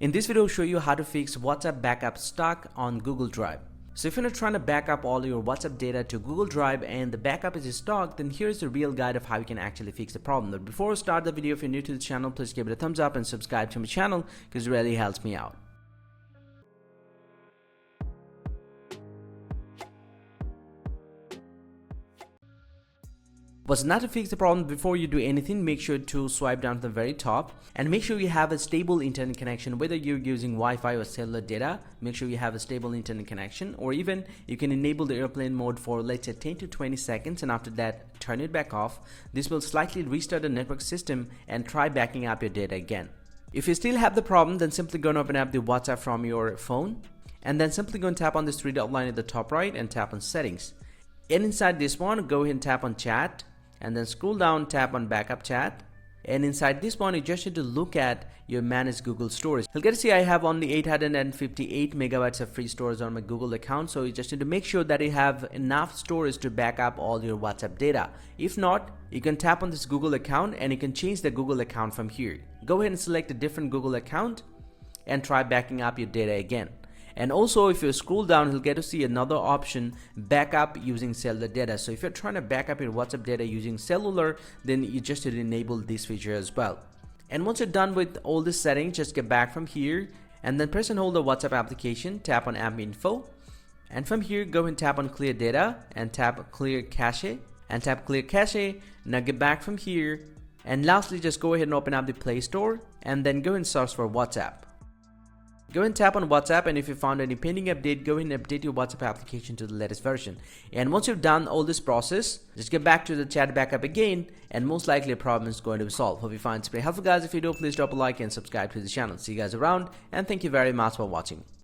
In this video, I'll show you how to fix WhatsApp backup stuck on Google Drive. So if you're not trying to back up all your WhatsApp data to Google Drive and the backup is stuck, then here's the real guide of how you can actually fix the problem. But before we start the video, if you're new to the channel, please give it a thumbs up and subscribe to my channel because it really helps me out. But now to fix the problem, before you do anything, make sure to swipe down to the very top and make sure you have a stable internet connection. Whether you're using Wi-Fi or cellular data, make sure you have a stable internet connection, or even you can enable the airplane mode for, let's say, 10 to 20 seconds, and after that turn it back off. This will slightly restart the network system and try backing up your data again. If you still have the problem, then simply go and open up the WhatsApp from your phone and then simply go and tap on this three dot line at the top right and tap on settings. And inside this one, go ahead and tap on chat and then scroll down, tap on backup chat, and inside this one you just need to look at your managed Google storage. You'll get to see I have only 858 megabytes of free storage on my Google account, so you just need to make sure that you have enough storage to back up all your WhatsApp data. If not, you can tap on this Google account and you can change the Google account from here. Go ahead and select a different Google account and try backing up your data again. And also, if you scroll down, you'll get to see another option, backup using cellular data. So if you're trying to back up your WhatsApp data using cellular, then you just need to enable this feature as well. And once you're done with all this setting, just get back from here and then press and hold the WhatsApp application, tap on app info, and from here go and tap on clear data and tap clear cache and tap clear cache. Now get back from here and lastly just go ahead and open up the Play Store and then go and search for WhatsApp. Go and tap on WhatsApp, and if you found any pending update, go ahead and update your WhatsApp application to the latest version. And once you've done all this process, just get back to the chat backup again, and most likely a problem is going to be solved. Hope you find this very helpful, guys. If you do, please drop a like and subscribe to the channel. See you guys around, and thank you very much for watching.